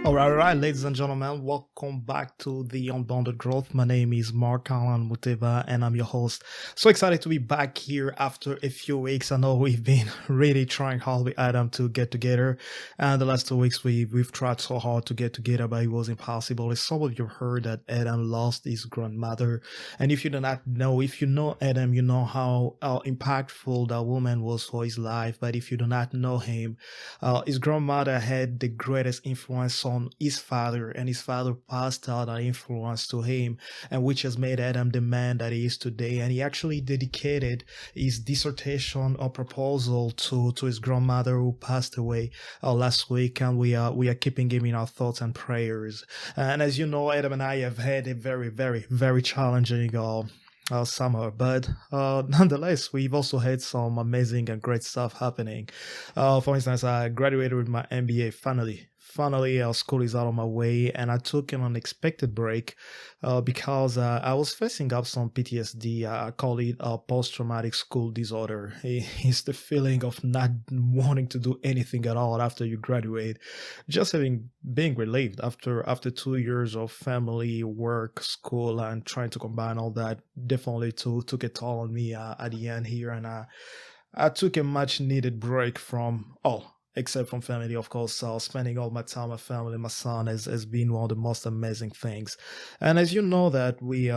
All right, ladies and gentlemen, welcome back to the Unbounded Growth. My name is Marc-Alain and I'm your host. So excited to be back here after a few weeks. I know we've been really trying hard with Adam to get together, and the last 2 weeks we've tried so hard to get together, but it was impossible. As some of you heard that Adam lost his grandmother, and if you do not know, if you know Adam, you know how impactful that woman was for his life. But if you do not know him, his grandmother had the greatest influence on his father, and his father passed out that influence to him, and which has made Adam the man that he is today. And he actually dedicated his dissertation or proposal to his grandmother who passed away last week, and we are keeping him in our thoughts and prayers. And as you know, Adam and I have had a very challenging summer, but nonetheless, we've also had some amazing and great stuff happening. For instance, I graduated with my MBA finally. Finally, school is out of my way, and I took an unexpected break because I was facing up some PTSD. I call it post-traumatic school disorder. It's the feeling of not wanting to do anything at all after you graduate, just being relieved after 2 years of family, work, school, and trying to combine all that. Definitely took a toll on me at the end here, and I took a much needed break from all except from family, of course. Spending all my time with family, my son has been one of the most amazing things. And as you know that we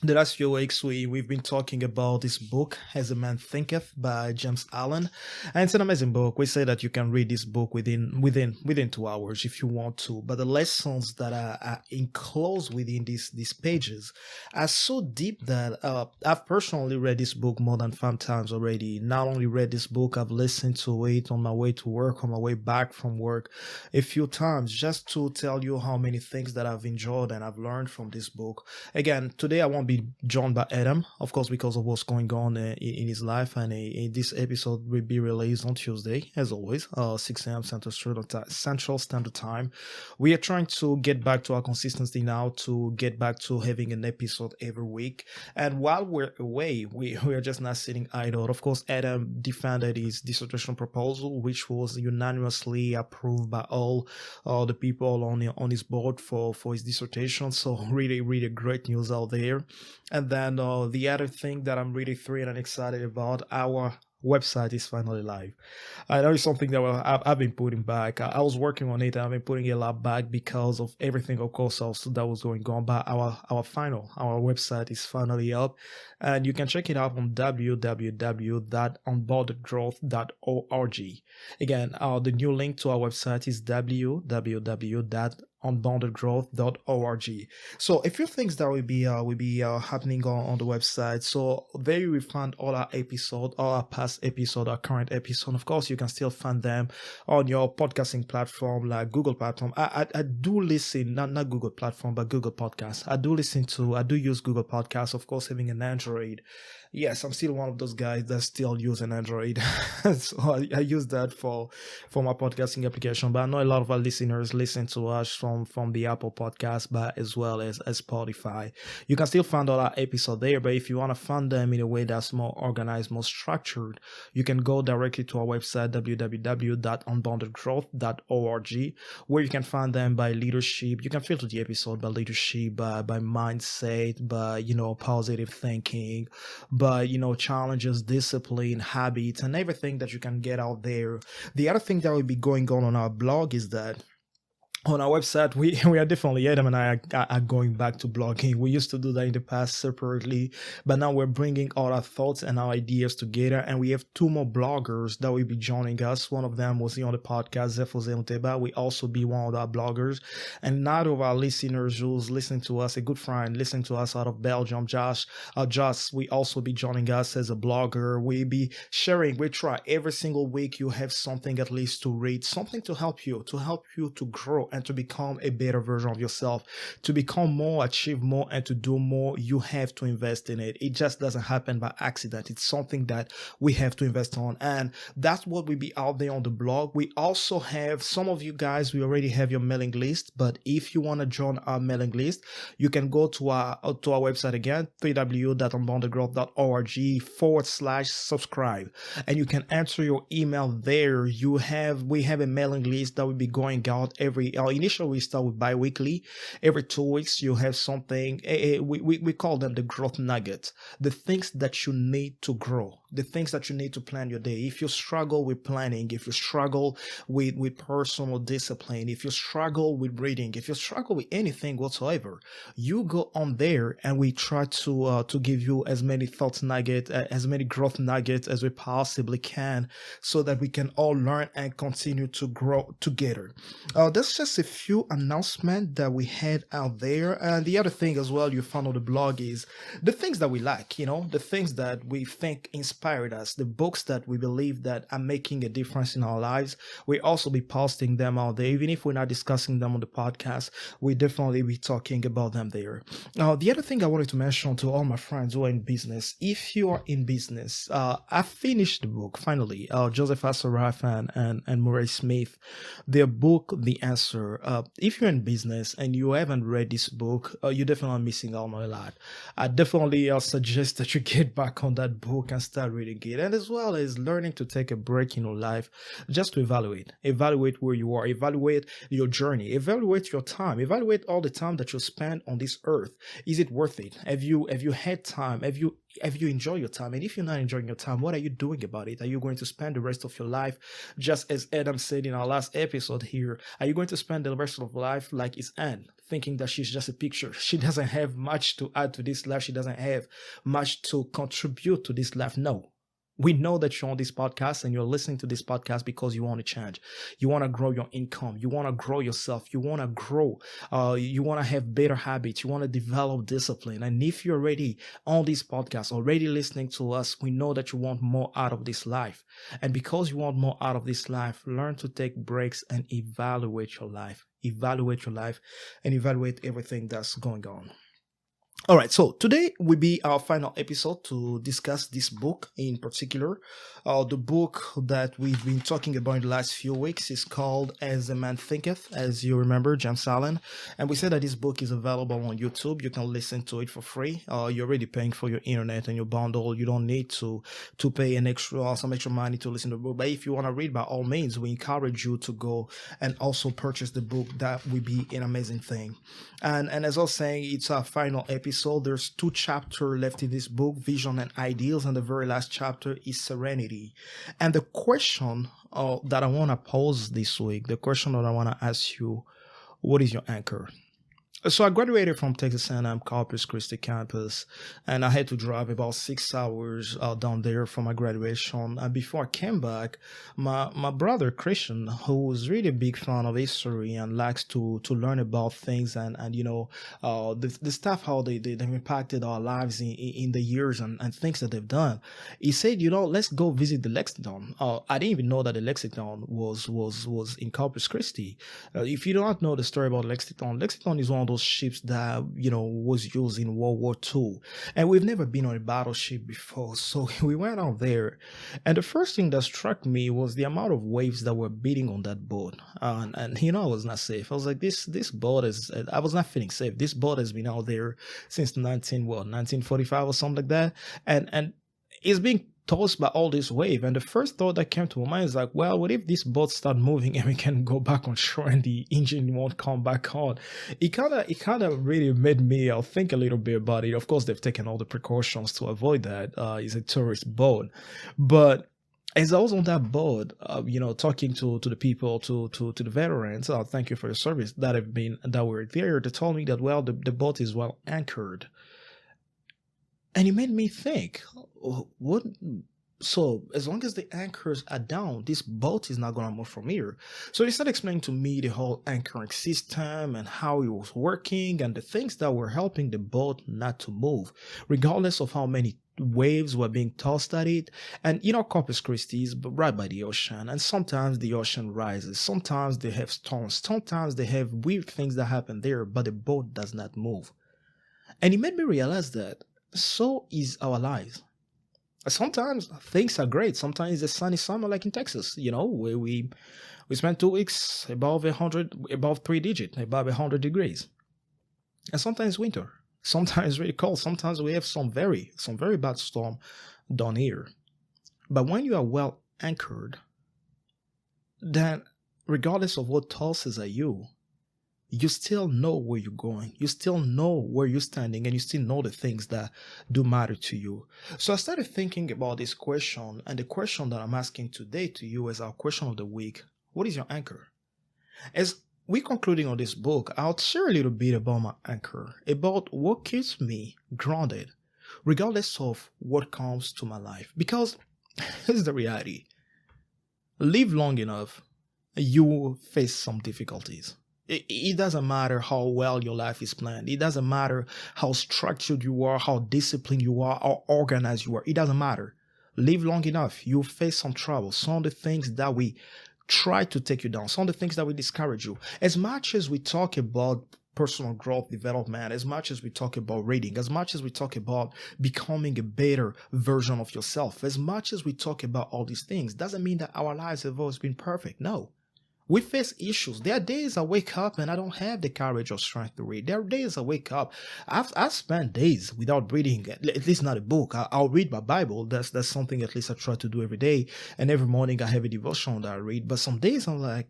the last few weeks we've been talking about this book As a Man Thinketh by James Allen, and it's an amazing book. We say that you can read this book within 2 hours if you want to, but the lessons that are enclosed within these pages are so deep that I've personally read this book more than 5 times already. Not only read this book, I've listened to it on my way to work, on my way back from work a few times, just to tell you how many things that I've enjoyed and I've learned from this book. Again, today I won't be joined by Adam, of course, because of what's going on in his life, and this episode will be released on Tuesday, as always, 6 a.m. Central Standard Time. We are trying to get back to our consistency now, to get back to having an episode every week. And while we're away, we are just not sitting idle. Of course, Adam defended his dissertation proposal, which was unanimously approved by all the people on his board for his dissertation. So really great news out there. And then the other thing that I'm really thrilled and excited about, our website is finally live. I know it's something that I've been putting back. I was working on it, and I've been putting it a lot back because of everything, of course, also that was going on. But our website is finally up, and you can check it out on www.unboundedgrowth.org. Again, the new link to our website is www.unboundedgrowth.org. So a few things that will be happening on the website. So there you will find all our episodes, all our past episode, our current episode. Of course, you can still find them on your podcasting platform like Google platform. I do listen, not Google platform, but Google Podcasts. I do use Google Podcasts, of course, having an Android. Yes, I'm still one of those guys that still use an Android. So I use that for my podcasting application. But I know a lot of our listeners listen to us from the Apple Podcast, but as well as Spotify. You can still find all our episodes there, but if you want to find them in a way that's more organized, more structured, you can go directly to our website, www.unboundedgrowth.org, where you can find them by leadership. You can filter the episode by leadership, by mindset, by, positive thinking, by, challenges, discipline, habits, and everything that you can get out there. The other thing that will be going on our blog is that on our website, we are definitely, Adam and I are going back to blogging. We used to do that in the past separately, but now we're bringing all our thoughts and our ideas together, and we have 2 more bloggers that will be joining us. One of them was on the podcast, Zefose Muteba. We also be one of our bloggers, and another of our listeners who's listening to us, a good friend listening to us out of Belgium, Josh, we also be joining us as a blogger. We be sharing, we try every single week you have something at least to read, something to help you to grow and to become a better version of yourself, to become more, achieve more, and to do more, you have to invest in it. It just doesn't happen by accident. It's something that we have to invest on. And that's what will be out there on the blog. We also have some of you guys, we already have your mailing list, but if you want to join our mailing list, you can go to our website again, www.unboundedgrowth.org/subscribe, and you can enter your email there. We have a mailing list that will be going out initially we start with bi-weekly. Every 2 weeks you have something, we call them the growth nuggets, the things that you need to grow, the things that you need to plan your day. If you struggle with planning, if you struggle with personal discipline, if you struggle with reading, if you struggle with anything whatsoever, you go on there and we try to give you as many thoughts nuggets, as many growth nuggets as we possibly can, so that we can all learn and continue to grow together. That's just a few announcements that we had out there. And the other thing as well you found on the blog is the things that we like, the things that we think inspired us, the books that we believe that are making a difference in our lives. We also be posting them out there. Even if we're not discussing them on the podcast, we definitely be talking about them there. The other thing I wanted to mention to all my friends who are in business, if you are in business, I finished the book finally, Joseph Asaraf and Murray Smith, their book, The Answer. If you're in business and you haven't read this book, you're definitely missing out on a lot. I definitely suggest that you get back on that book and start reading it, and as well as learning to take a break in your life just to evaluate where you are, evaluate your journey, evaluate your time, evaluate all the time that you spend on this earth. Is it worth it? Have you had time? Have you enjoyed your time? And if you're not enjoying your time, what are you doing about it? Are you going to spend the rest of your life, just as Adam said in our last episode here, are you going to spend the rest of life like it's Anne, thinking that she's just a picture? She doesn't have much to add to this life. She doesn't have much to contribute to this life. No. We know that you're on this podcast and you're listening to this podcast because you want to change. You want to grow your income. You want to grow yourself. You want to grow. You want to have better habits. You want to develop discipline. And if you're already on this podcast, already listening to us, we know that you want more out of this life. And because you want more out of this life, learn to take breaks and evaluate your life. Evaluate your life and evaluate everything that's going on. All right, so today will be our final episode to discuss this book in particular. The book that we've been talking about in the last few weeks is called As a Man Thinketh, as you remember, James Allen. And we said that this book is available on YouTube. You can listen to it for free. You're already paying for your internet and your bundle. You don't need to pay some extra money to listen to the book. But if you want to read, by all means, we encourage you to go and also purchase the book. That will be an amazing thing. And as I was saying, it's our final episode. There's 2 chapters left in this book, Vision and Ideals, and the very last chapter is Serenity. And the question that I want to pose this week, the question that I want to ask you, what is your anchor? So I graduated from Texas A&M Corpus Christi campus, and I had to drive about 6 hours down there for my graduation. And before I came back, my brother Christian, who was really a big fan of history and likes to learn about things and the stuff, how they've impacted our lives in the years and things that they've done, he said, let's go visit the Lexington. I didn't even know that the Lexington was in Corpus Christi. If you do not know the story about Lexington is one of those ships that was used in World War II, and we've never been on a battleship before, so we went out there, and the first thing that struck me was the amount of waves that were beating on that boat, and I was not safe. I was like, this boat is, I was not feeling safe. This boat has been out there since 1945 or something like that, and it's being tossed by all this wave. And the first thought that came to my mind is like, well, what if this boat start moving and we can go back on shore and the engine won't come back on? It kind of really made me think a little bit about it. Of course, they've taken all the precautions to avoid that. It's a tourist boat, but as I was on that boat, talking to the people, to the veterans, thank you for your service, that were there, they told me that, well, the boat is well anchored. And it made me think, what? So as long as the anchors are down, this boat is not going to move from here. So they started explaining to me the whole anchoring system and how it was working and the things that were helping the boat not to move, regardless of how many waves were being tossed at it. And Corpus Christi is right by the ocean. And sometimes the ocean rises. Sometimes they have storms. Sometimes they have weird things that happen there, but the boat does not move. And it made me realize that so is our lives. Sometimes things are great. Sometimes it's a sunny summer, like in Texas, where we spent 2 weeks above 3 digit, above 100 degrees. And sometimes winter. Sometimes really cold. Sometimes we have some very bad storm down here. But when you are well anchored, then regardless of what tosses at you, you still know where you're going. You still know where you're standing, and you still know the things that do matter to you. So I started thinking about this question, and the question that I'm asking today to you is our question of the week. What is your anchor? As we're concluding on this book, I'll share a little bit about my anchor, about what keeps me grounded, regardless of what comes to my life. Because here's the reality. Live long enough, you will face some difficulties. It doesn't matter how well your life is planned. It doesn't matter how structured you are, how disciplined you are, how organized you are. It doesn't matter. Live long enough, you'll face some trouble. Some of the things that we try to take you down, some of the things that will discourage you. As much as we talk about personal growth, development, as much as we talk about reading, as much as we talk about becoming a better version of yourself, as much as we talk about all these things, doesn't mean that our lives have always been perfect. No. We face issues. There are days I wake up and I don't have the courage or strength to read. There are days I wake up. I've spent days without reading, at least not a book. I'll read my Bible. That's something at least I try to do every day. And every morning I have a devotion that I read. But some days I'm like,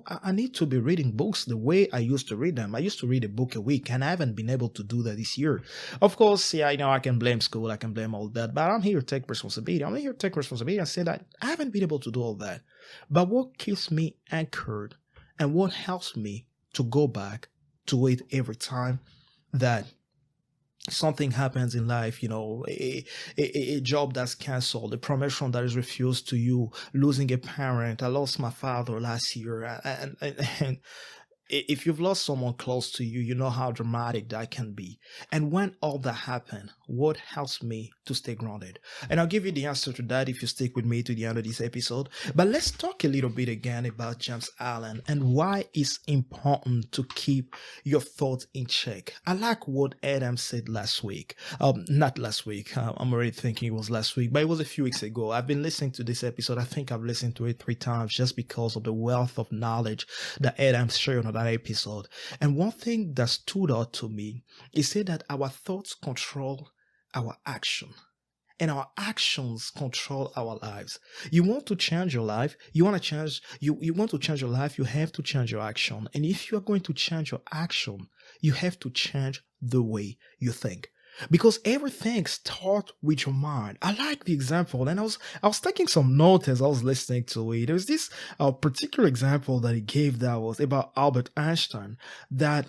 I need to be reading books the way I used to read them. I used to read a book a week, and I haven't been able to do that this year. Of course, yeah, I can blame school. I can blame all that. But I'm here to take responsibility. I'm here to take responsibility and say that I haven't been able to do all that. But what keeps me anchored and what helps me to go back to it every time that something happens in life, a job that's canceled, a promotion that is refused to you, losing a parent. I lost my father last year. And if you've lost someone close to you, you know how dramatic that can be. And when all that happens, what helps me to stay grounded? And I'll give you the answer to that if you stick with me to the end of this episode. But let's talk a little bit again about James Allen and why it's important to keep your thoughts in check. I like what Adam said last week. Not last week. I'm already thinking it was last week, but it was a few weeks ago. I've been listening to this episode. I think I've listened to it 3 times just because of the wealth of knowledge that Adam shared on that episode. And one thing that stood out to me is say that our thoughts control our action, and our actions control our lives. You want to change your life, you want to change your life, you have to change your action. And if you are going to change your action, you have to change the way you think. Because everything starts with your mind. I like the example, and I was taking some notes as I was listening to it. There was this particular example that he gave that was about Albert Einstein that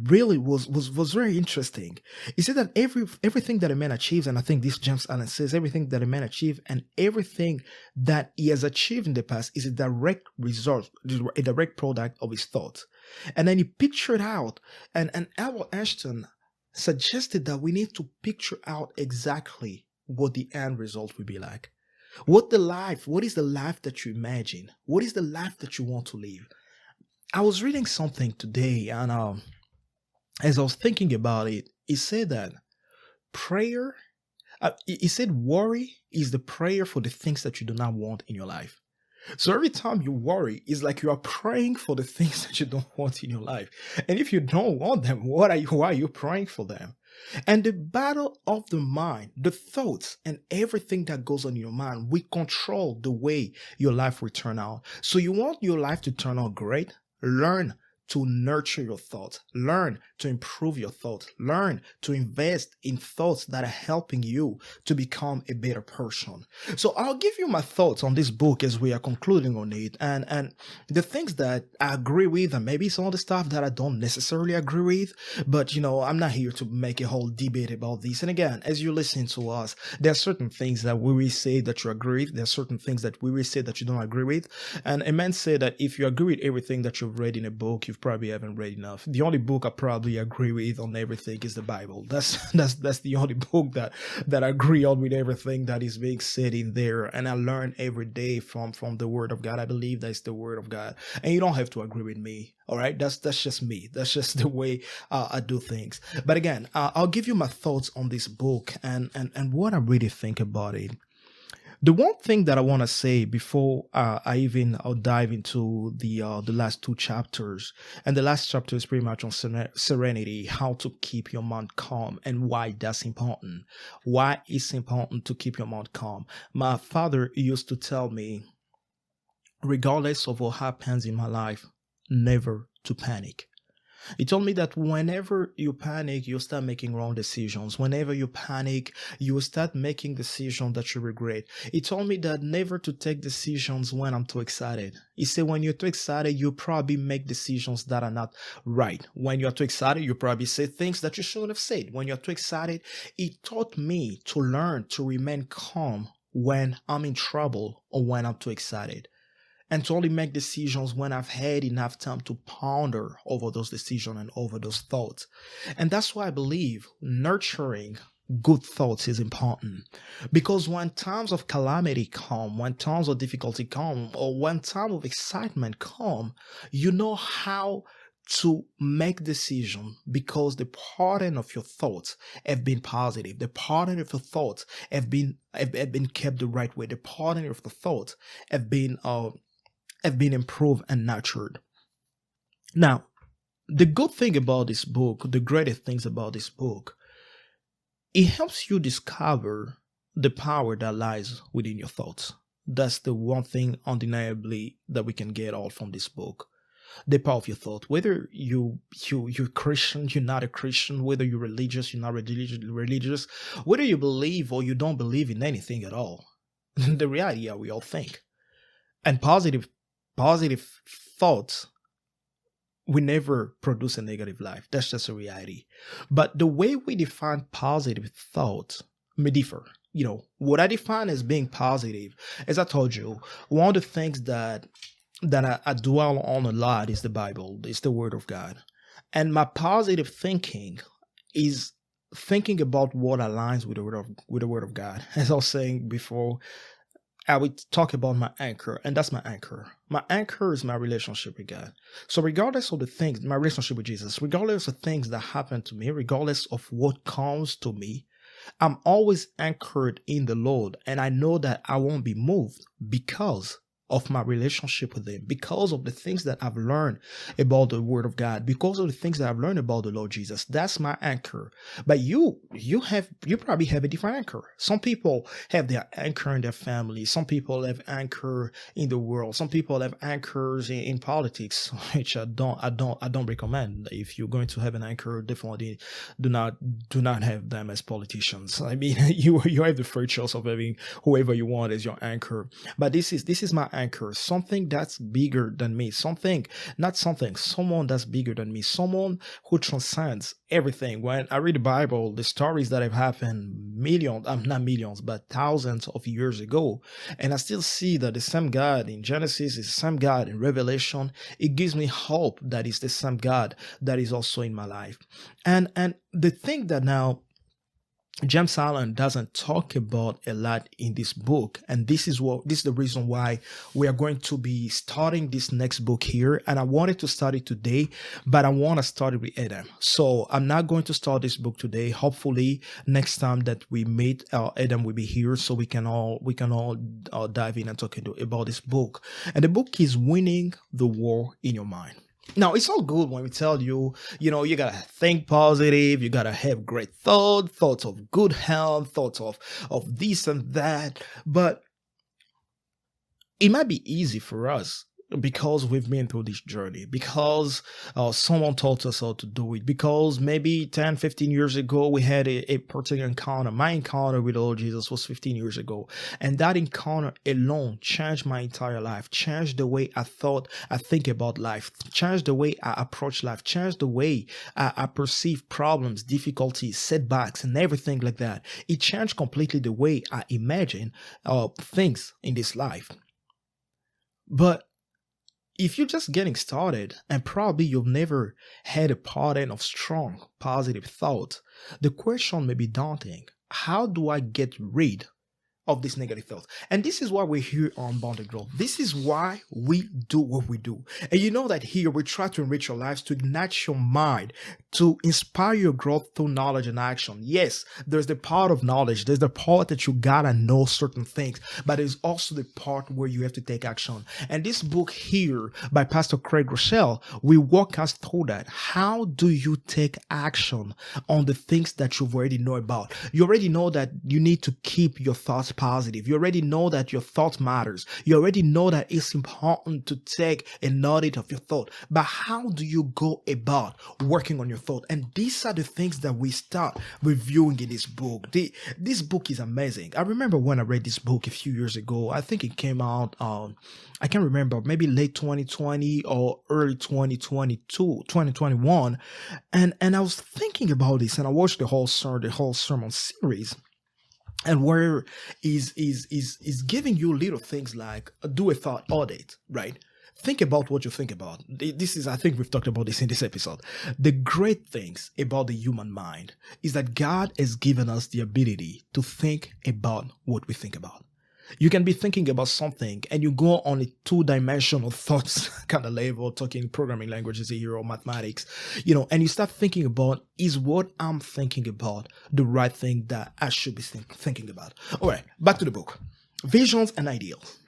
really was very interesting. He said that everything that a man achieves, and I think this James Allen says everything that a man achieves and everything that he has achieved in the past is a direct result, a direct product of his thoughts. And then he pictured out, and Albert Einstein suggested that we need to picture out exactly what the end result will be like. What is the life that you imagine? What is the life that you want to live? I was reading something today, and as I was thinking about it, it said that worry is the prayer for the things that you do not want in your life. So every time you worry, it's like you are praying for the things that you don't want in your life. And if you don't want them, why are you praying for them? And the battle of the mind, the thoughts, and everything that goes on in your mind, we control the way your life will turn out. So you want your life to turn out great? Learn to nurture your thoughts. Learn to improve your thoughts. Learn to invest in thoughts that are helping you to become a better person. So I'll give you my thoughts on this book as we are concluding on it, and the things that I agree with, and maybe some of the stuff that I don't necessarily agree with. But I'm not here to make a whole debate about this. And again, as you listen to us, there are certain things that we will say that you agree with. There are certain things that we will say that you don't agree with. And a man said that if you agree with everything that you've read in a book, you've probably haven't read enough. The only book I probably agree with on everything is the Bible. That's the only book that I agree on with everything that is being said in there. And I learn every day from the Word of God. I believe that's the Word of God. And you don't have to agree with me. All right, that's just me. That's just the way I do things. But again, I'll give you my thoughts on this book and what I really think about it. The one thing that I want to say before I'll dive into the last two chapters, and the last chapter is pretty much on serenity, how to keep your mind calm, and why that's important. Why it's important to keep your mind calm. My father used to tell me, regardless of what happens in my life, never to panic. He told me that whenever you panic, you start making wrong decisions. Whenever you panic, you start making decisions that you regret. He told me that never to take decisions when I'm too excited. He said when you're too excited, you probably make decisions that are not right. When you're too excited, you probably say things that you shouldn't have said. When you're too excited, he taught me to learn to remain calm when I'm in trouble or when I'm too excited, and to only make decisions when I've had enough time to ponder over those decisions and over those thoughts. And that's why I believe nurturing good thoughts is important. Because when times of calamity come, when times of difficulty come, or when times of excitement come, you know how to make decision because the pattern of your thoughts have been positive. The pattern of your thoughts have been kept the right way. The pattern of the thoughts have been improved and nurtured. Now, the good thing about this book, the greatest things about this book, it helps you discover the power that lies within your thoughts. That's the one thing undeniably that we can get all from this book. The power of your thought. Whether you're Christian, you're not a Christian, whether you're religious, you're not religious, whether you believe or you don't believe in anything at all. The reality is we all think. And positive thoughts will never produce a negative life. That's just a reality. But the way we define positive thoughts may differ. What I define as being positive, as I told you, one of the things that I dwell on a lot is the Bible, is the Word of God. And my positive thinking is thinking about what aligns with the Word of God. As I was saying before, I would talk about my anchor, and that's my anchor. My anchor is my relationship with God. So regardless of the things, my relationship with Jesus, regardless of things that happen to me, regardless of what comes to me, I'm always anchored in the Lord, and I know that I won't be moved because of my relationship with Him, because of the things that I've learned about the Word of God, because of the things that I've learned about the Lord Jesus. That's my anchor. But you probably have a different anchor. Some people have their anchor in their family. Some people have anchor in the world. Some people have anchors in politics, which I don't recommend. If you're going to have an anchor, definitely do not have them as politicians. I mean, you have the free choice of having whoever you want as your anchor. But this is my anchor, something that's bigger than me, someone that's bigger than me, someone who transcends everything. When I read the Bible, the stories that have happened not millions, but thousands of years ago, and I still see that the same God in Genesis is the same God in Revelation, it gives me hope that it's the same God that is also in my life. And the thing that now James Allen doesn't talk about a lot in this book, and this is the reason why we are going to be starting this next book here. And I wanted to start it today, but I want to start it with Adam. So I'm not going to start this book today. Hopefully, next time that we meet, Adam will be here, so we can all dive in and talk about this book. And the book is Winning the War in Your Mind. Now, it's all good when we tell you, you gotta think positive, you gotta have great thoughts of good health, thoughts of this and that. But it might be easy for us because we've been through this journey, because someone taught us how to do it, because maybe 10, 15 years ago we had a particular encounter. My encounter with Lord Jesus was 15 years ago, and that encounter alone changed my entire life, changed the way I think about life, changed the way I approach life, changed the way I perceive problems, difficulties, setbacks, and everything like that. It changed completely the way I imagine things in this life. But If you're just getting started and probably you've never had a pattern of strong positive thought, the question may be daunting. How do I get rid of this negative thoughts? And this is why we're here on Bounded Growth. This is why we do what we do. And you know that here we try to enrich your lives, to ignite your mind, to inspire your growth through knowledge and action. Yes, there's the part of knowledge. There's the part that you gotta know certain things, but there's also the part where you have to take action. And this book here by Pastor Craig Rochelle, we walk us through that. How do you take action on the things that you've already know about? You already know that you need to keep your thoughts positive. You already know that your thought matters. You already know that it's important to take an audit of your thought. But how do you go about working on your thought? And these are the things that we start reviewing in this book. This book is amazing. I remember when I read this book a few years ago. I think it came out, I can't remember, maybe late 2020 or early 2021. And I was thinking about this, and I watched the whole sermon series. And where is giving you little things like do a thought audit, right? Think about what you think about. This is, I think we've talked about this in this episode. The great things about the human mind is that God has given us the ability to think about what we think about. You can be thinking about something and you go on a two-dimensional thoughts kind of level, talking programming languages here or mathematics, and you start thinking about, is what I'm thinking about the right thing that I should be thinking about? All right, back to the book. Visions and ideals.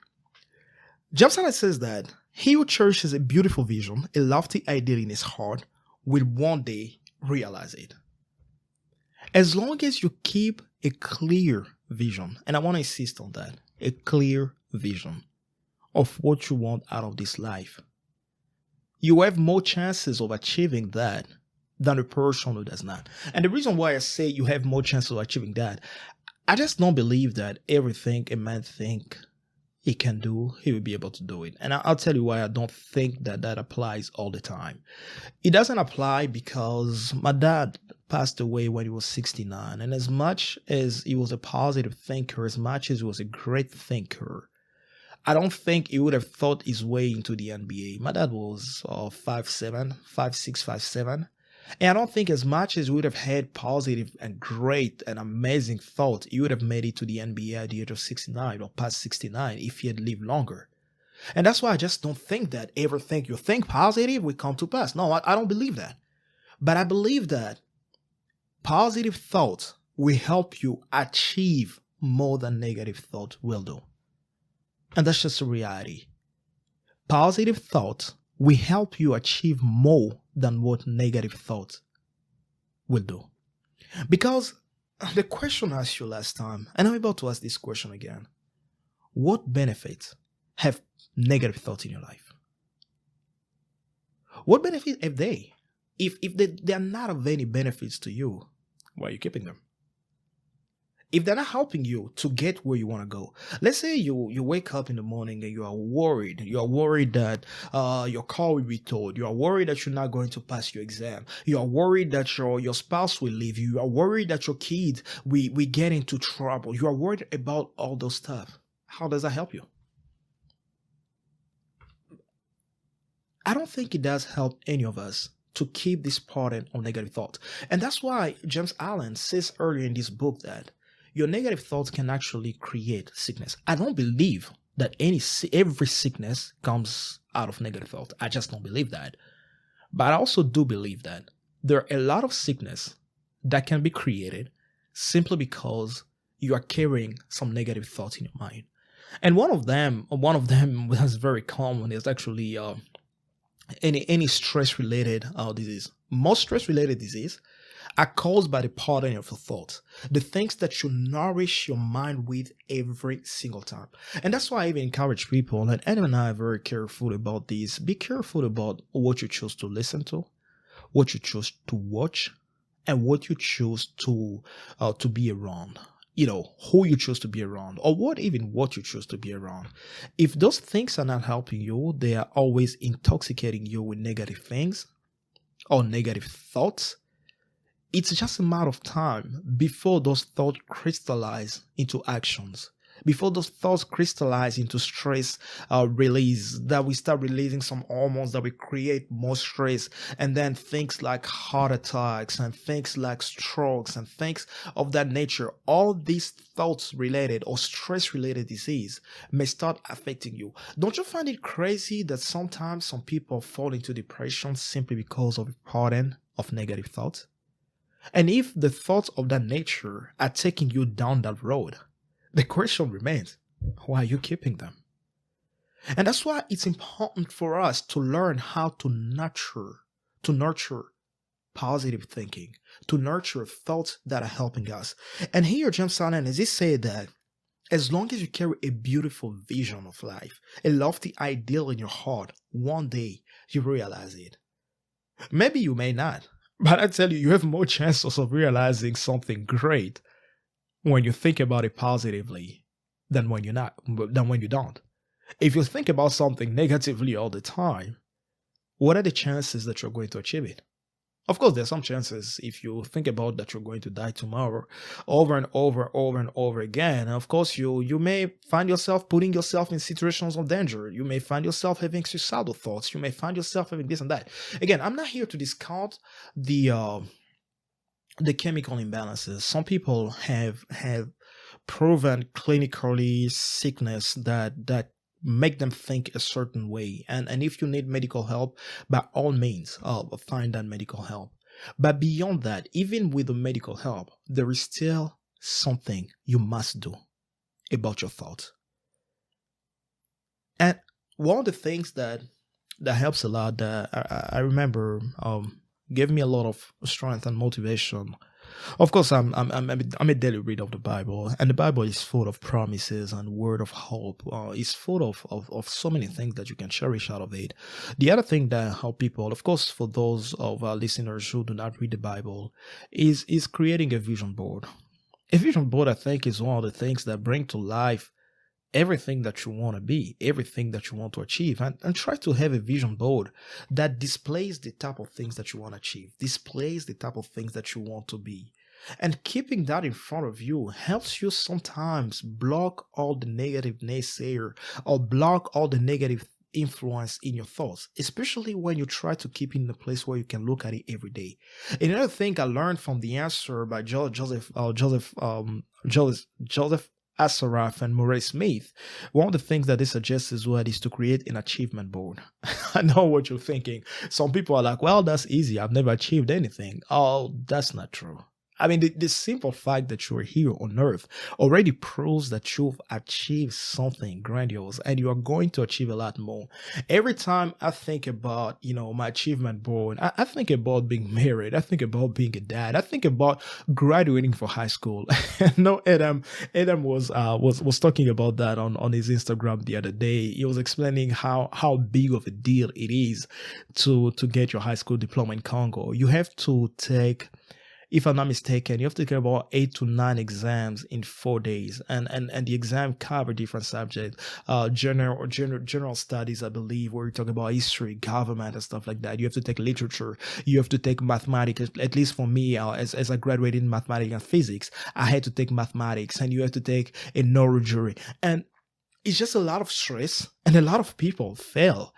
James Allen says that he who cherishes a beautiful vision, a lofty ideal in his heart, will one day realize it. As long as you keep a clear vision, and I want to insist on that, a clear vision of what you want out of this life, you have more chances of achieving that than a person who does not. And the reason why I say you have more chances of achieving that, I just don't believe that everything a man think he can do, he will be able to do it. And I'll tell you why I don't think that applies all the time. It doesn't apply because my dad passed away when he was 69. And as much as he was a positive thinker, as much as he was a great thinker, I don't think he would have thought his way into the NBA. My dad was 5'7", 5'6", 5'7". And I don't think as much as he would have had positive and great and amazing thought, he would have made it to the NBA at the age of 69 or past 69 if he had lived longer. And that's why I just don't think that everything you think positive will come to pass. No, I don't believe that. But I believe that positive thought will help you achieve more than negative thought will do. And that's just a reality. Positive thought will help you achieve more than what negative thought will do. Because the question I asked you last time, and I'm about to ask this question again, what benefits have negative thoughts in your life? What benefit have they? If they are not of any benefits to you, why are you keeping them? If they're not helping you to get where you want to go, let's say you wake up in the morning and you are worried. You are worried that your car will be towed. You are worried that you're not going to pass your exam. You are worried that your spouse will leave you. You are worried that your kids will get into trouble. You are worried about all those stuff. How does that help you? I don't think it does help any of us to keep this pattern of negative thoughts. And that's why James Allen says earlier in this book that your negative thoughts can actually create sickness. I don't believe that every sickness comes out of negative thoughts. I just don't believe that. But I also do believe that there are a lot of sickness that can be created simply because you are carrying some negative thoughts in your mind. And one of them that's very common is actually any stress-related disease. Most stress-related disease are caused by the pattern of your thoughts, the things that you nourish your mind with every single time. And that's why I even encourage people, and Adam and I are very careful about this. Be careful about what you choose to listen to, what you choose to watch, and what you choose to be around. Who you choose to be around, or what you choose to be around. If those things are not helping you, they are always intoxicating you with negative things or negative thoughts. It's just a matter of time before those thoughts crystallize into actions. before those thoughts crystallize into stress release, that we start releasing some hormones that we create more stress, and then things like heart attacks and things like strokes and things of that nature, all these thoughts related or stress related disease may start affecting you. Don't you find it crazy that sometimes some people fall into depression simply because of a pattern of negative thoughts? And if the thoughts of that nature are taking you down that road, the question remains, why are you keeping them? And that's why it's important for us to learn how to nurture positive thinking, to nurture thoughts that are helping us. And here, James Allen, as he said that as long as you carry a beautiful vision of life, a lofty ideal in your heart, one day you realize it. Maybe you may not, but I tell you, you have more chances of realizing something great when you think about it positively than when you don't. If you think about something negatively all the time, what are the chances that you're going to achieve it? Of course, there's some chances if you think about that you're going to die tomorrow over and over again. And of course, you may find yourself putting yourself in situations of danger. You may find yourself having suicidal thoughts. You may find yourself having this and that. Again, I'm not here to discount the chemical imbalances. Some people have proven clinically sickness that make them think a certain way. And if you need medical help, by all means, find that medical help. But beyond that, even with the medical help, there is still something you must do about your thoughts. And one of the things that helps a lot, that I remember gave me a lot of strength and motivation. Of course, I'm a daily reader of the Bible, and the Bible is full of promises and word of hope. It's full of so many things that you can cherish out of it. The other thing that help people, of course, for those of our listeners who do not read the Bible, is creating a vision board. A vision board, I think, is one of the things that bring to life everything that you want to be, everything that you want to achieve, and try to have a vision board that displays the type of things that you want to achieve, displays the type of things that you want to be. And keeping that in front of you helps you sometimes block all the negative naysayer or block all the negative influence in your thoughts, especially when you try to keep it in a place where you can look at it every day. Another thing I learned from the answer by Joseph Asaraf and Murray Smith, one of the things that they suggest as well is to create an achievement board. I know what you're thinking. Some people are like, well, that's easy. I've never achieved anything. Oh, that's not true. I mean, the simple fact that you're here on earth already proves that you've achieved something grandiose, and you are going to achieve a lot more. Every time I think about, my achievement board, I think about being married. I think about being a dad. I think about graduating from high school. No, Adam was talking about that on his Instagram the other day. He was explaining how big of a deal it is to get your high school diploma in Congo. You have to take, if I'm not mistaken, you have to take about 8 to 9 exams in 4 days, and the exam cover different subjects, general studies, I believe, where you talk about history, government, and stuff like that. You have to take literature, you have to take mathematics. At least for me, as I graduated in mathematics and physics, I had to take mathematics, and you have to take a neurojury, and it's just a lot of stress, and a lot of people fail.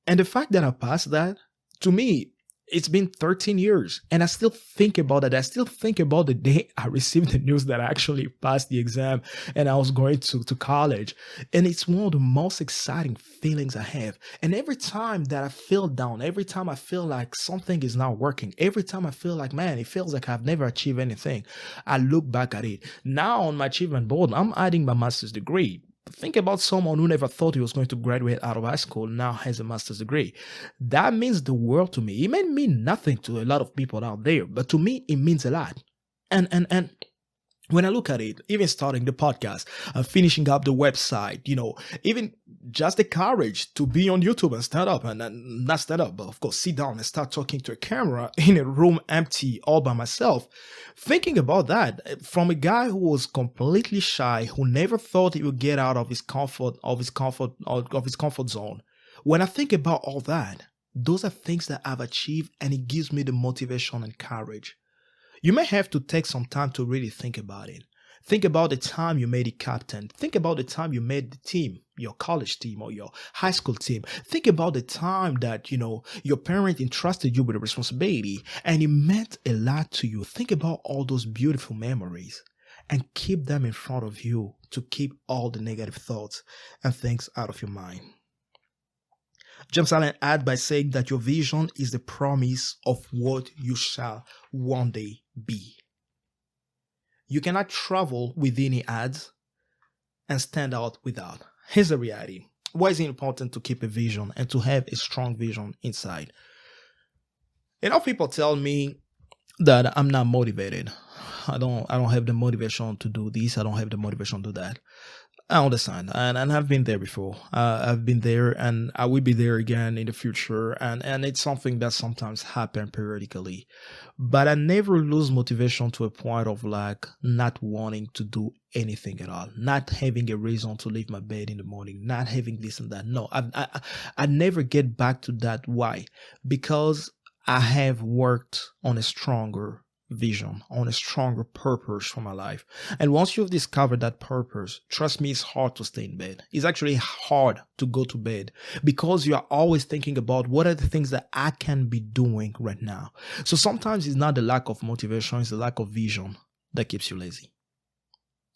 And the fact that I passed that, to me, it's been 13 years, and I still think about it. I still think about the day I received the news that I actually passed the exam and I was going to college. And it's one of the most exciting feelings I have. And every time that I feel down, every time I feel like something is not working, every time I feel like, man, it feels like I've never achieved anything, I look back at it. Now on my achievement board, I'm adding my master's degree. Think about someone who never thought he was going to graduate out of high school, now has a master's degree. That means the world to me. It may mean nothing to a lot of people out there, but to me, it means a lot. And when I look at it, even starting the podcast, finishing up the website, even just the courage to be on YouTube and stand up, and not stand up, but of course sit down and start talking to a camera in a room empty all by myself. Thinking about that from a guy who was completely shy, who never thought he would get out of his comfort zone. When I think about all that, those are things that I've achieved, and it gives me the motivation and courage. You may have to take some time to really think about it. Think about the time you made it captain. Think about the time you made the team, your college team or your high school team. Think about the time that, your parent entrusted you with a responsibility and it meant a lot to you. Think about all those beautiful memories and keep them in front of you to keep all the negative thoughts and things out of your mind. James Allen adds by saying that your vision is the promise of what you shall one day be. You cannot travel within the ads and stand out without. Here's the reality. Why is it important to keep a vision and to have a strong vision inside? People tell me that I'm not motivated. I don't have the motivation to do this. I don't have the motivation to do that. I understand, and I've been there before. I've been there, and I will be there again in the future. And it's something that sometimes happens periodically, but I never lose motivation to a point of like not wanting to do anything at all, not having a reason to leave my bed in the morning, not having this and that. No, I never get back to that. Why? Because I have worked on a stronger vision, on a stronger purpose for my life. And once you've discovered that purpose, trust me, it's hard to stay in bed. It's actually hard to go to bed because you are always thinking about what are the things that I can be doing right now. So sometimes it's not the lack of motivation, it's the lack of vision that keeps you lazy.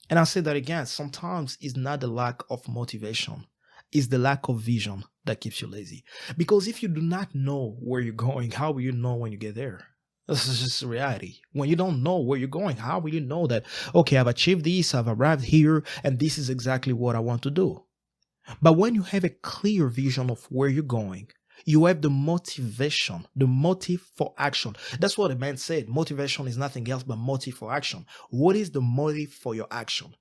And I'll say that again, sometimes it's not the lack of motivation, it's the lack of vision that keeps you lazy. Because if you do not know where you're going, how will you know when you get there? This is just reality. When you don't know where you're going, how will you know that, okay, I've achieved this, I've arrived here, and this is exactly what I want to do? But when you have a clear vision of where you're going, you have the motivation, the motive for action. That's what the man said. Motivation is nothing else but motive for action. What is the motive for your action?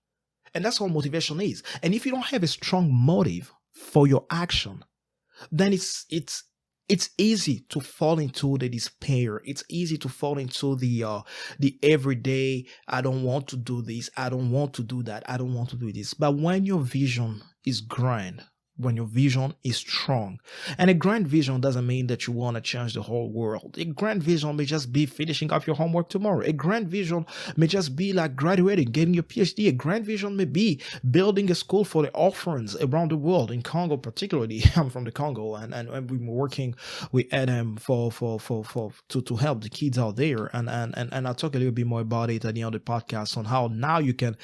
And that's what motivation is. And if you don't have a strong motive for your action, then it's easy to fall into the despair. It's easy to fall into the everyday, I don't want to do this, I don't want to do that, I don't want to do this. But when your vision is grand, when your vision is strong, and a grand vision doesn't mean that you want to change the whole world. A grand vision may just be finishing up your homework tomorrow. A grand vision may just be like graduating, getting your PhD. A grand vision may be building a school for the orphans around the world. In Congo particularly, I'm from the Congo, and we've been working with Adam to help the kids out there, and I'll talk a little bit more about it at the end of the podcast on how now you can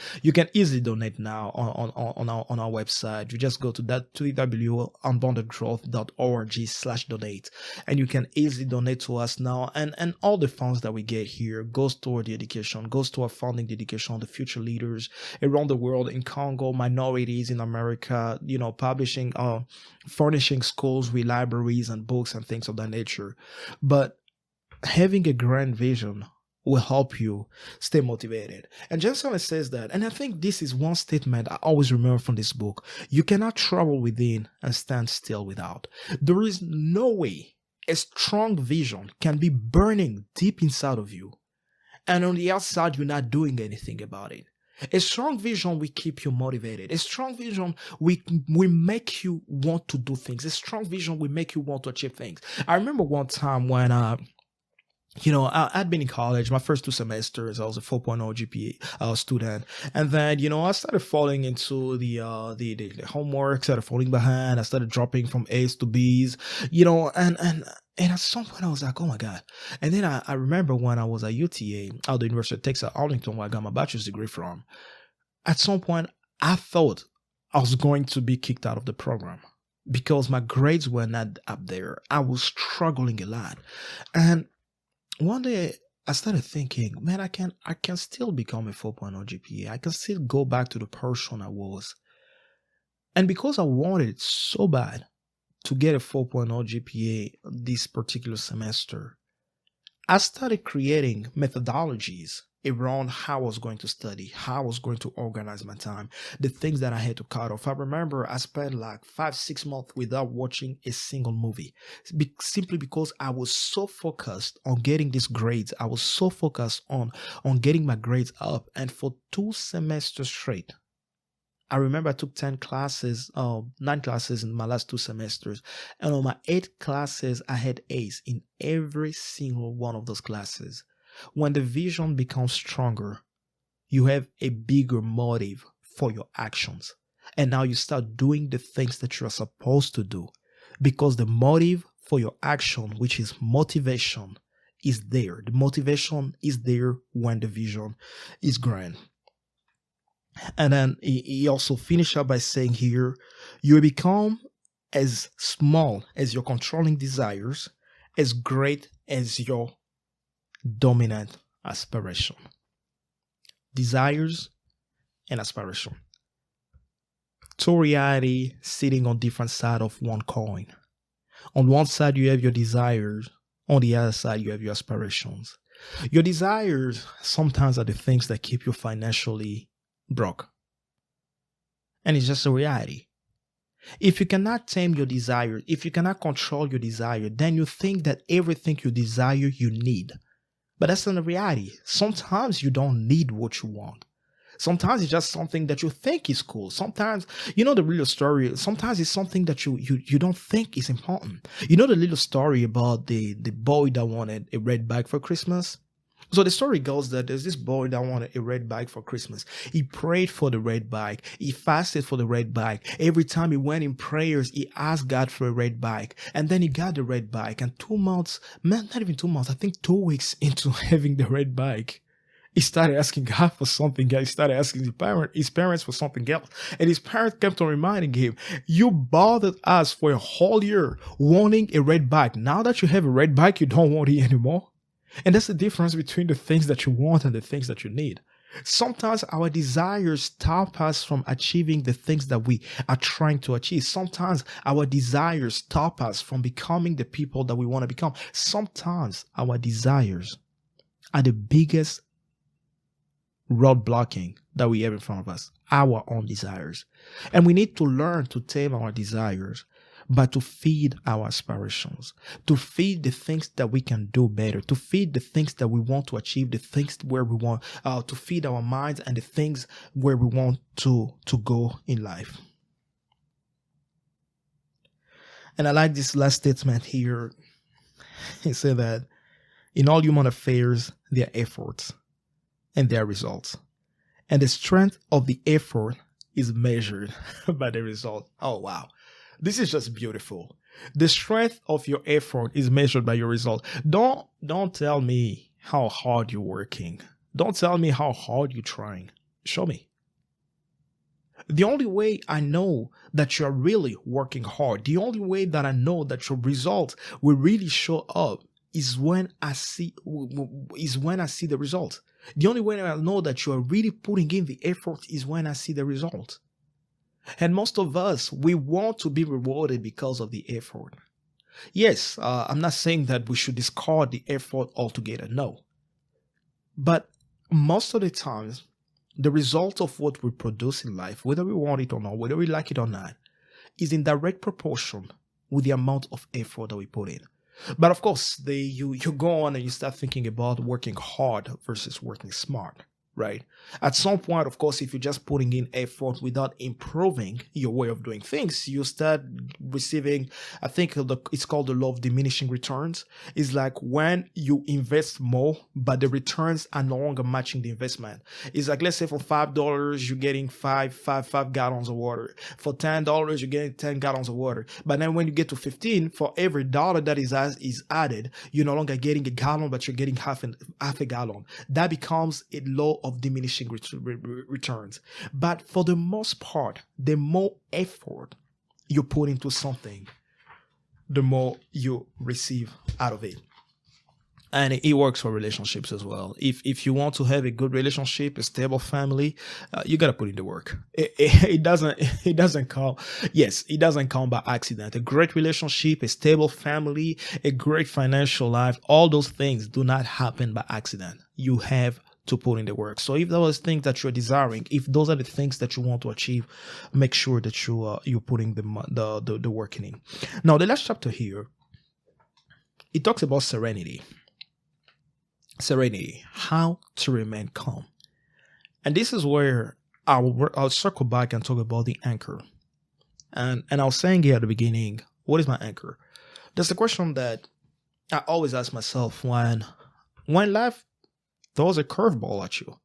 easily donate now on our website. You just go to that www.unboundedgrowth.org/donate, and you can easily donate to us now, and all the funds that we get here goes toward the education, goes to our funding the education of the future leaders around the world, in Congo, minorities in America, publishing, furnishing schools with libraries and books and things of that nature. But having a grand vision will help you stay motivated. And James Allen says that, and I think this is one statement I always remember from this book: you cannot travel within and stand still without. There is no way a strong vision can be burning deep inside of you, and on the outside you're not doing anything about it. A strong vision will keep you motivated. A strong vision will make you want to do things. A strong vision will make you want to achieve things. I remember one time when I'd been in college, my first 2 semesters, I was a 4.0 GPA student. And then, I started falling into the homework, started falling behind. I started dropping from A's to B's, and at some point I was like, oh my God. And then I remember when I was at UTA, out the University of Texas, Arlington, where I got my bachelor's degree from. At some point, I thought I was going to be kicked out of the program because my grades were not up there. I was struggling a lot. And one day I started thinking, man, I can still become a 4.0 GPA. I can still go back to the person I was. And because I wanted it so bad to get a 4.0 GPA this particular semester, I started creating methodologies around how I was going to study, how I was going to organize my time, the things that I had to cut off. I remember I spent like 5-6 months without watching a single movie, simply because I was so focused on getting these grades. I was so focused on getting my grades up. And for 2 semesters straight, I remember I took 9 classes in my last 2 semesters. And on my 8 classes, I had A's in every single one of those classes. When the vision becomes stronger, you have a bigger motive for your actions. And now you start doing the things that you're supposed to do because the motive for your action, which is motivation, is there. The motivation is there when the vision is grand. And then he also finished up by saying here, you become as small as your controlling desires, as great as your dominant aspiration. Desires and aspiration. Two reality sitting on different side of one coin. On one side you have your desires, on the other side you have your aspirations. Your desires sometimes are the things that keep you financially broke. And it's just a reality. If you cannot tame your desire, if you cannot control your desire, then you think that everything you desire you need. But that's not the reality. Sometimes you don't need what you want. Sometimes it's just something that you think is cool. Sometimes, you know the real story, sometimes it's something that you don't think is important. You know the little story about the boy that wanted a red bike for Christmas? So the story goes that there's this boy that wanted a red bike for Christmas. He prayed for the red bike. He fasted for the red bike. Every time he went in prayers, he asked God for a red bike. And then he got the red bike. And 2 months, man, not even 2 months, I think 2 weeks into having the red bike, he started asking God for something else. He started asking his parents for something else. And his parents kept on reminding him, you bothered us for a whole year wanting a red bike. Now that you have a red bike, you don't want it anymore. And that's the difference between the things that you want and the things that you need. Sometimes our desires stop us from achieving the things that we are trying to achieve. Sometimes our desires stop us from becoming the people that we want to become. Sometimes our desires are the biggest roadblocking that we have in front of us, our own desires. And we need to learn to tame our desires, but to feed our aspirations, to feed the things that we can do better, to feed the things that we want to achieve, the things where we want, to feed our minds and the things where we want to go in life. And I like this last statement here. He said that in all human affairs, there are efforts and there are results. And the strength of the effort is measured by the result. Oh, wow. This is just beautiful. The strength of your effort is measured by your result. Don't tell me how hard you're working. Don't tell me how hard you're trying. Show me. The only way I know that you're really working hard, the only way that I know that your results will really show up is when I see the results. The only way I know that you are really putting in the effort is when I see the results. And most of us, we want to be rewarded because of the effort. Yes, I'm not saying that we should discard the effort altogether. No. But most of the times, the result of what we produce in life, whether we want it or not, whether we like it or not, is in direct proportion with the amount of effort that we put in. But of course, you go on and you start thinking about working hard versus working smart. Right? At some point, of course, if you're just putting in effort without improving your way of doing things, you start receiving, I think it's called the law of diminishing returns. It's like when you invest more, but the returns are no longer matching the investment. It's like, let's say for $5, you're getting five gallons of water. For $10, you're getting 10 gallons of water. But then when you get to 15, for every dollar that is added, you're no longer getting a gallon, but you're getting half a gallon. That becomes a law of diminishing returns. But for the most part, the more effort you put into something, the more you receive out of it. And it works for relationships as well. If you want to have a good relationship, a stable family, you gotta put in the work. It doesn't come. Yes, it doesn't come by accident. A great relationship, a stable family, a great financial life, all those things do not happen by accident. You have to put in the work. So if those things that you're desiring, if those are the things that you want to achieve, make sure that you're putting the work in. Now, the last chapter here, it talks about serenity. Serenity, how to remain calm. And this is where I'll circle back and talk about the anchor. And I was saying here at the beginning, what is my anchor? That's the question that I always ask myself when life throws a curveball at you.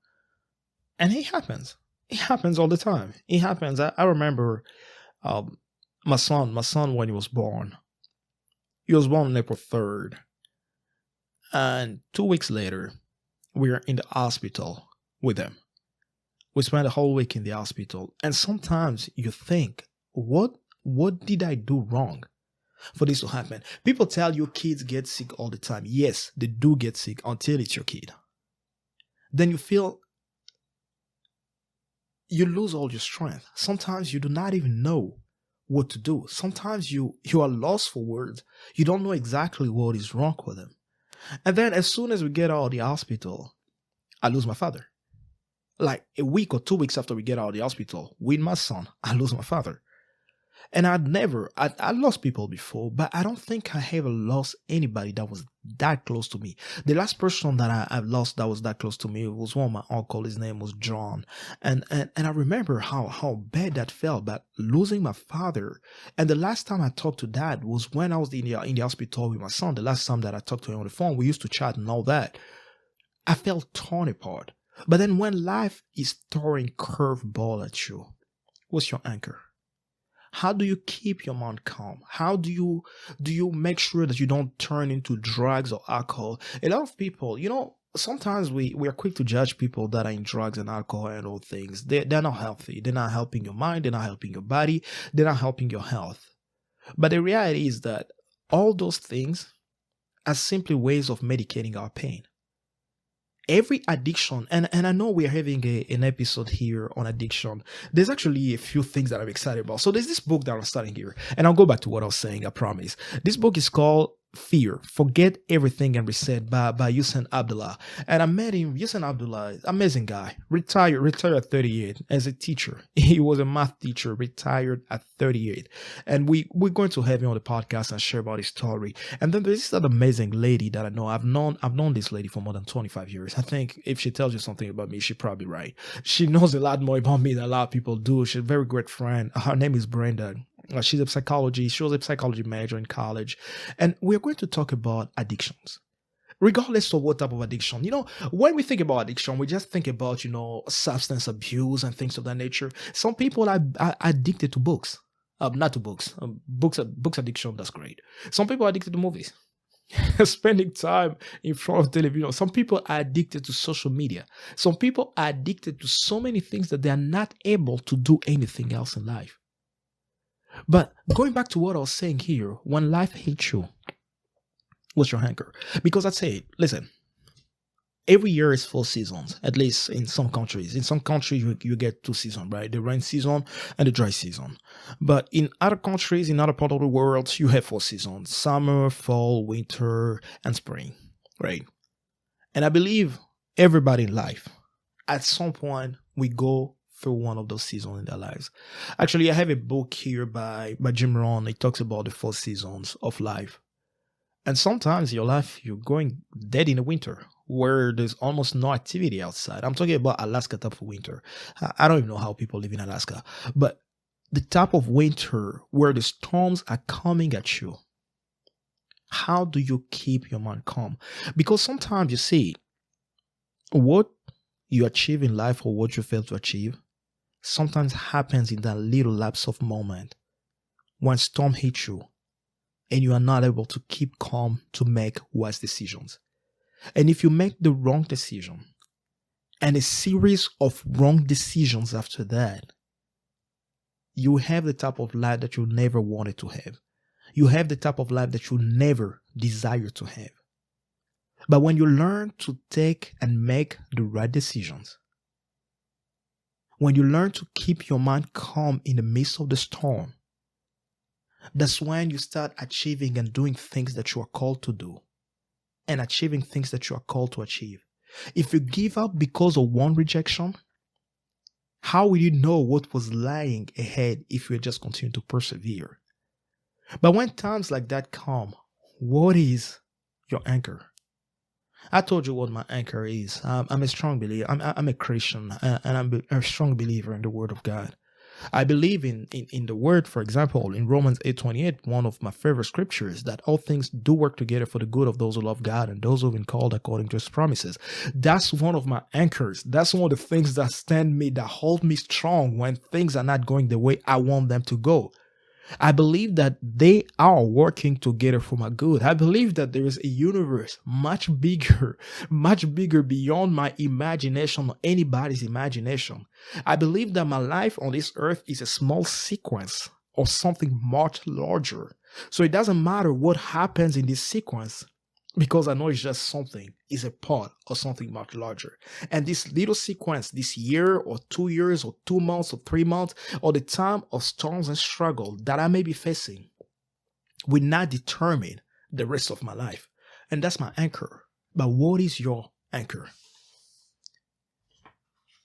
And it happens. It happens all the time. It happens. I remember um, my son when he was born on April 3rd. And 2 weeks later, we were in the hospital with him. We spent the whole week in the hospital. And sometimes you think, what did I do wrong for this to happen? People tell you kids get sick all the time. Yes, they do get sick until it's your kid. Then you feel you lose all your strength. Sometimes you do not even know what to do. Sometimes you are lost for words. You don't know exactly what is wrong with them. And then as soon as we get out of the hospital, I lose my father. Like a week or 2 weeks after we get out of the hospital with my son, I lose my father. And I lost people before, but I don't think I ever lost anybody that was that close to me. The last person that I've lost that was that close to me was one of my uncle. His name was John. And I remember how bad that felt, but losing my father. And the last time I talked to dad was when I was in the hospital with my son. The last time that I talked to him on the phone, we used to chat and all that. I felt torn apart. But then when life is throwing curveball at you, what's your anchor? How do you keep your mind calm? How do you make sure that you don't turn into drugs or alcohol? A lot of people, sometimes we are quick to judge people that are in drugs and alcohol and all things. They're not healthy. They're not helping your mind. They're not helping your body. They're not helping your health. But the reality is that all those things are simply ways of medicating our pain. Every addiction, and I know we're having an episode here on addiction. There's actually a few things that I'm excited about. So there's this book that I'm starting here, and I'll go back to what I was saying, I promise. This book is called Fear, Forget Everything and Reset by Hussein Abdullah. And I met him. Hussein Abdullah, amazing guy, retired at 38 as a teacher. He was a math teacher, retired at 38. And we're going to have him on the podcast and share about his story. And then there's this other amazing lady that I know. I've known this lady for more than 25 years. I think if she tells you something about me, she's probably right. She knows a lot more about me than a lot of people do. She's a very great friend. Her name is Brenda. She was a psychology major in college. And we're going to talk about addictions. Regardless of what type of addiction. When we think about addiction, we just think about, substance abuse and things of that nature. Some people are addicted to books. Not to books. Books addiction, that's great. Some people are addicted to movies. Spending time in front of television. Some people are addicted to social media. Some people are addicted to so many things that they are not able to do anything else in life. But going back to what I was saying here, when life hits you, what's your anchor? Because I'd say, listen, every year is 4 seasons, at least in some countries. In some countries, you get 2 seasons, right? The rain season and the dry season. But in other countries, in other parts of the world, you have 4 seasons: summer, fall, winter, and spring, right? And I believe everybody in life, at some point, we go through one of those seasons in their lives. Actually, I have a book here by Jim Rohn. It talks about the 4 seasons of life. And sometimes in your life, you're going dead in the winter where there's almost no activity outside. I'm talking about Alaska type of winter. I don't even know how people live in Alaska. But the type of winter where the storms are coming at you. How do you keep your mind calm? Because sometimes you see what you achieve in life or what you fail to achieve sometimes happens in that little lapse of moment when storm hits you and you are not able to keep calm to make wise decisions. And if you make the wrong decision and a series of wrong decisions after that, you have the type of life that you never wanted to have. You have the type of life that you never desired to have. But when you learn to take and make the right decisions, when you learn to keep your mind calm in the midst of the storm, that's when you start achieving and doing things that you are called to do and achieving things that you are called to achieve. If you give up because of one rejection, how will you know what was lying ahead if you just continue to persevere? But when times like that come, what is your anchor? I told you what my anchor is. I'm a strong believer. I'm a Christian, and I'm a strong believer in the Word of God. I believe in the word, for example, in Romans 8:28, one of my favorite scriptures, that all things do work together for the good of those who love God and those who have been called according to his promises. That's one of my anchors. That's one of the things that stand me, that hold me strong when things are not going the way I want them to go. I believe that they are working together for my good. I believe that there is a universe much bigger beyond my imagination or anybody's imagination. I believe that my life on this earth is a small sequence of something much larger. So it doesn't matter what happens in this sequence, because I know it's just something, is a part of something much larger. And this little sequence, this year or 2 years or 2 months or 3 months, or the time of storms and struggle that I may be facing, will not determine the rest of my life. And that's my anchor. But what is your anchor?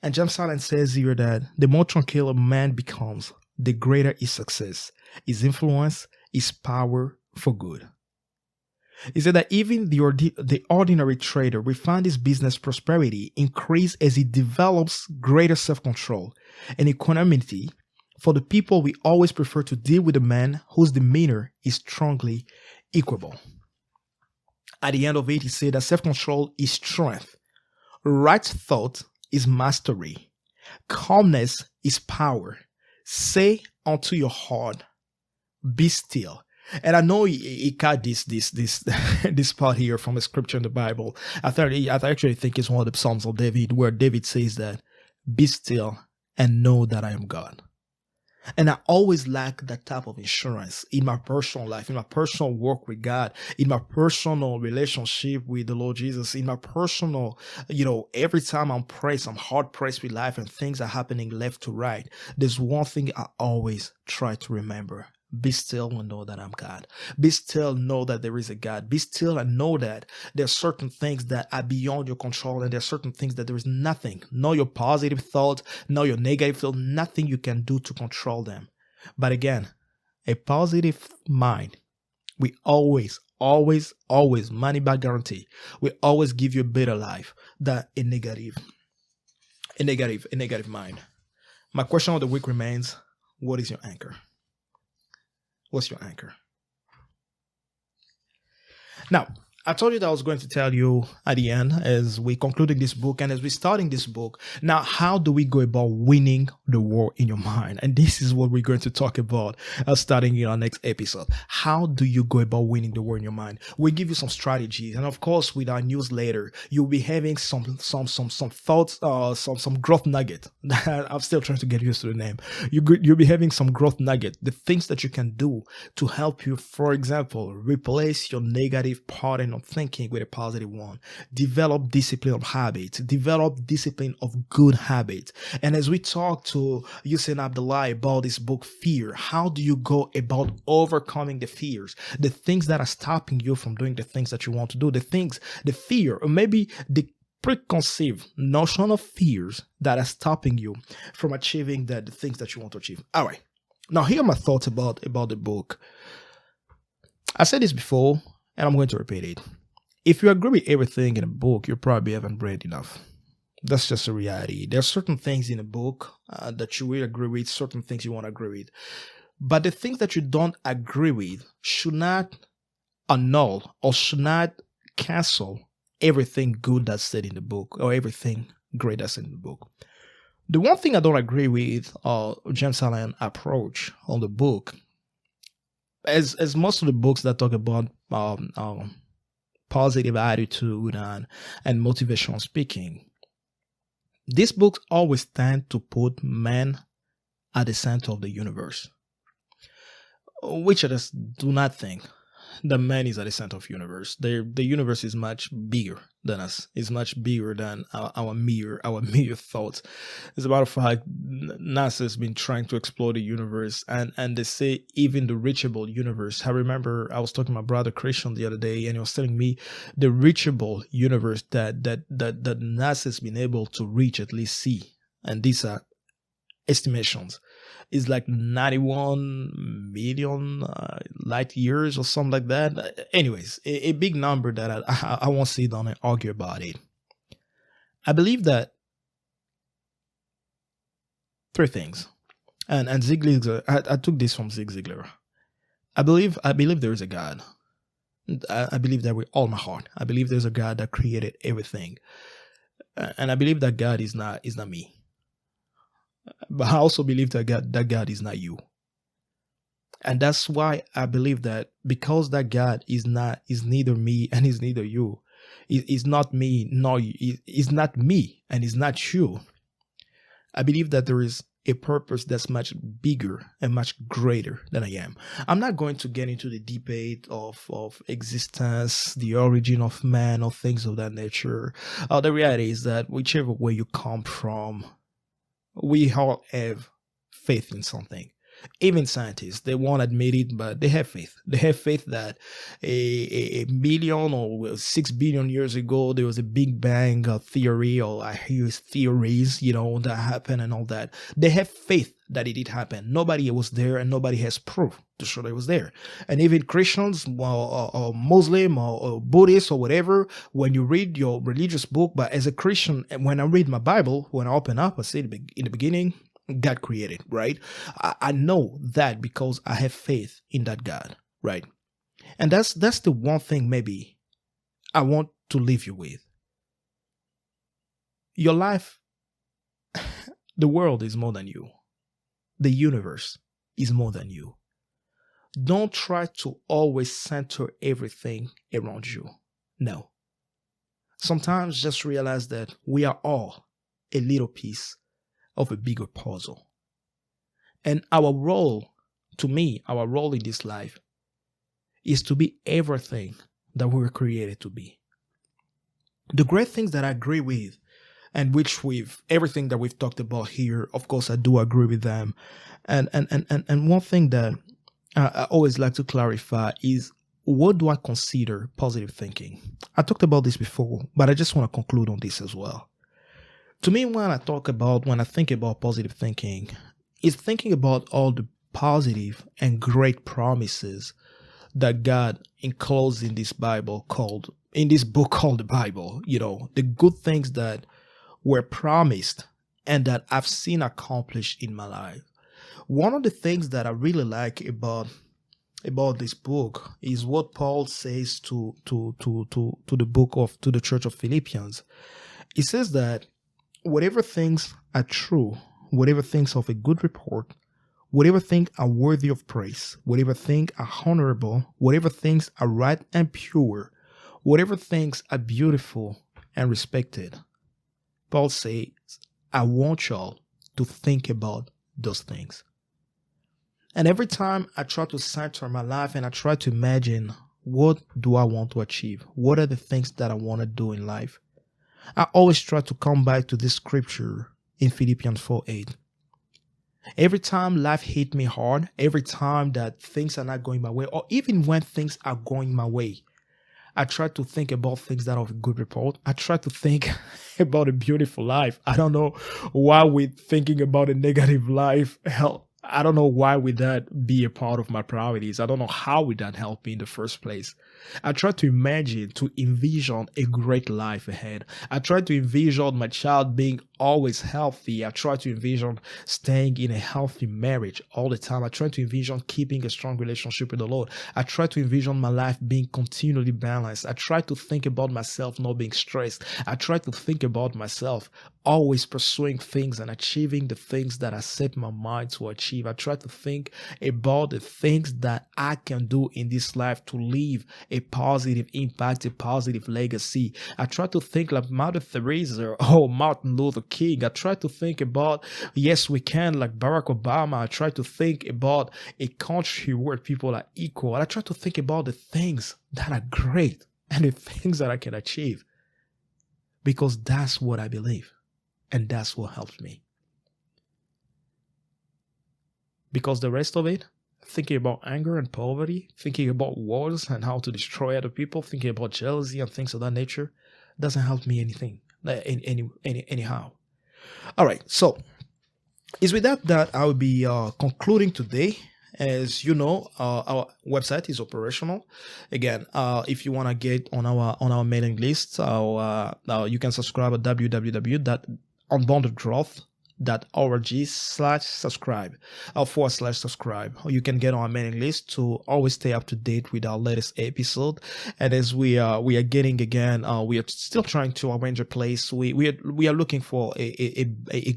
And Allen says here that the Motrin Killer man becomes, the greater his success, his influence, his power for good. He said that even the ordinary trader will find his business prosperity increase as he develops greater self-control and equanimity. For the people, we always prefer to deal with a man whose demeanor is strongly equable. At the end of it, he said that self-control is strength, right thought is mastery, calmness is power. Say unto your heart, be still. And I know he got this this part here from a scripture in the Bible. I actually think it's one of the Psalms of David, where David says that, be still and know that I am God. And I always lack that type of insurance in my personal life, in my personal work with God, in my personal relationship with the Lord Jesus, in my personal, every time I'm hard pressed with life and things are happening left to right. There's one thing I always try to remember. Be still and know that I'm God. Be still, know that there is a God. Be still and know that there are certain things that are beyond your control, and there are certain things that there is nothing, no your positive thoughts, no your negative thoughts, nothing you can do to control them. But again, a positive mind, we always, money back guarantee, we always give you a better life than a negative mind. My question of the week remains, what is your anchor? What's your anchor? Now, I told you that I was going to tell you at the end, as we concluding this book and as we're starting this book. Now, how do we go about winning the war in your mind? And this is what we're going to talk about starting in our next episode. How do you go about winning the war in your mind? We'll give you some strategies. And of course, with our newsletter, you'll be having some thoughts, some growth nugget. I'm still trying to get used to the name. You'll be having some growth nugget, the things that you can do to help you, for example, replace your negative pattern of thinking with a positive one. Develop discipline of habits. Develop discipline of good habits. And as we talk to Hussein Abdullah about this book, Fear, how do you go about overcoming the fears? The things that are stopping you from doing the things that you want to do. The fear, or maybe the preconceived notion of fears that are stopping you from achieving the things that you want to achieve. All right. Now, here are my thoughts about the book. I said this before, and I'm going to repeat it. If you agree with everything in a book, you probably haven't read enough. That's just a reality. There are certain things in a book that you will agree with, certain things you won't agree with. But the things that you don't agree with should not annul or should not cancel everything good that's said in the book or everything great that's in the book. The one thing I don't agree with James Allen approach on the book, as most of the books that talk about positive attitude and motivational speaking, these books always tend to put man at the center of the universe, which I just do not think that man is at the center of the universe. The universe is much bigger than us. It's much bigger than our mere thoughts. As a matter of fact, NASA has been trying to explore the universe, and they say even the reachable universe. I remember I was talking to my brother Christian the other day, and he was telling me the reachable universe that NASA has been able to reach, at least see, and these are estimations, is like 91 million light years or something like that. Anyways, a big number that I won't sit down and argue about it. I believe that three things. And Zig Ziglar, I took this from Zig Ziglar. I believe there is a God. I believe that with all my heart. I believe there's a God that created everything, and I believe that God is not me. But I also believe that God is not you. And that's why I believe that because that God is neither me and is neither you, is not me, nor is not me and is not you. I believe that there is a purpose that's much bigger and much greater than I am. I'm not going to get into the debate of existence, the origin of man, or things of that nature. The reality is that whichever way you come from, we all have faith in something. Even scientists, they won't admit it, but they have faith. They have faith that a million or 6 billion years ago, there was a Big Bang theory, or I hear theories, that happened and all that. They have faith that it did happen. Nobody was there and nobody has proof to show that it was there. And even Christians or Muslim or Buddhist or whatever, when you read your religious book, but as a Christian, when I read my Bible, when I open up, I say in the beginning, God created, right? I know that because I have faith in that God, right? And that's the one thing maybe I want to leave you with. Your life, the world is more than you. The universe is more than you. Don't try to always center everything around you. No. Sometimes just realize that we are all a little piece of a bigger puzzle. And our role in this life is to be everything that we were created to be. The great things that I agree with, and which everything that we've talked about here, of course I do agree with them. And one thing that I always like to clarify is, what do I consider positive thinking? I talked about this before, but I just want to conclude on this as well. To me, when I think about positive thinking, it's thinking about all the positive and great promises that God enclosed in this book called the Bible. The good things that were promised and that I've seen accomplished in my life. One of the things that I really like about this book is what Paul says to the church of Philippians. He says that whatever things are true, whatever things of a good report, whatever things are worthy of praise, whatever things are honorable, whatever things are right and pure, whatever things are beautiful and respected, Paul says, I want y'all to think about those things. And every time I try to center my life and I try to imagine, what do I want to achieve? What are the things that I want to do in life? I always try to come back to this scripture in Philippians 4:8. Every time life hit me hard, every time that things are not going my way, or even when things are going my way, I try to think about things that are of a good report. I try to think about a beautiful life. I don't know why we're thinking about a negative life. Hell, I don't know why would that be a part of my priorities. I don't know how would that help me in the first place. I try to envision a great life ahead. I try to envision my child being always healthy. I try to envision staying in a healthy marriage all the time. I try to envision keeping a strong relationship with the Lord. I try to envision my life being continually balanced. I try to think about myself not being stressed. I try to think about myself always pursuing things and achieving the things that I set my mind to achieve. I try to think about the things that I can do in this life to leave a positive impact, a positive legacy. I try to think like Mother Teresa or Martin Luther King. I try to think about, yes, we can, like Barack Obama. I try to think about a country where people are equal. I try to think about the things that are great and the things that I can achieve, because that's what I believe. And that's what helps me. Because the rest of it, thinking about anger and poverty, thinking about wars and how to destroy other people, thinking about jealousy and things of that nature, doesn't help me anything, anyhow. All right, so it's with that I will be concluding today. As you know, our website is operational. Again, if you want to get on our mailing list, you can subscribe at www.unboundedgrowth.com. unboundedgrowth.org/subscribe /subscribe. You can get on our mailing list to always stay up to date with our latest episode. And as we are getting again, we are still trying to arrange a place. We are looking for a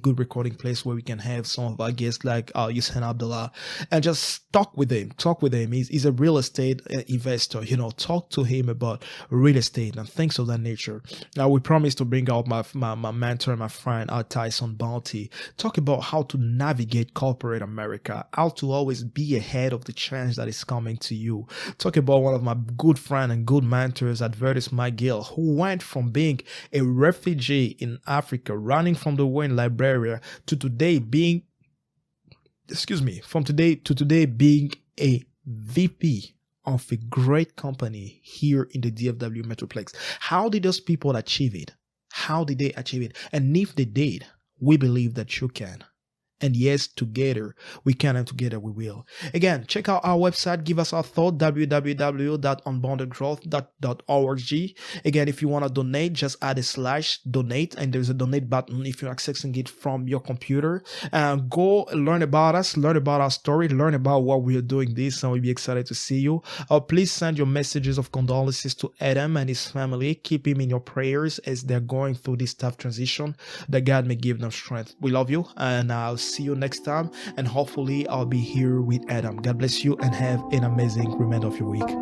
good recording place where we can have some of our guests like Hussein Abdullah and just talk with him. He's a real estate investor. Talk to him about real estate and things of that nature. Now we promise to bring out my mentor and my friend Tyson Bounty. Talk about how to navigate corporate America, how to always be ahead of the change that is coming to you. Talk about one of my good friend and good mentors, Advertis McGill, who went from being a refugee in Africa, running from the war in Liberia, to today being being a VP of a great company here in the DFW Metroplex. How did those people achieve it? How did they achieve it? And if they did, we believe that you can. And yes, together we can, and together we will. Again, check out our website. Give us our thought, www.unboundedgrowth.org. Again, if you want to donate, just add a /donate, and there's a donate button if you're accessing it from your computer. Go learn about us, learn about our story, learn about what we are doing this, and we'll be excited to see you. Please send your messages of condolences to Adam and his family. Keep him in your prayers as they're going through this tough transition, that God may give them strength. We love you, and I'll see you next time, and hopefully I'll be here with Adam. God bless you and have an amazing remainder of your week.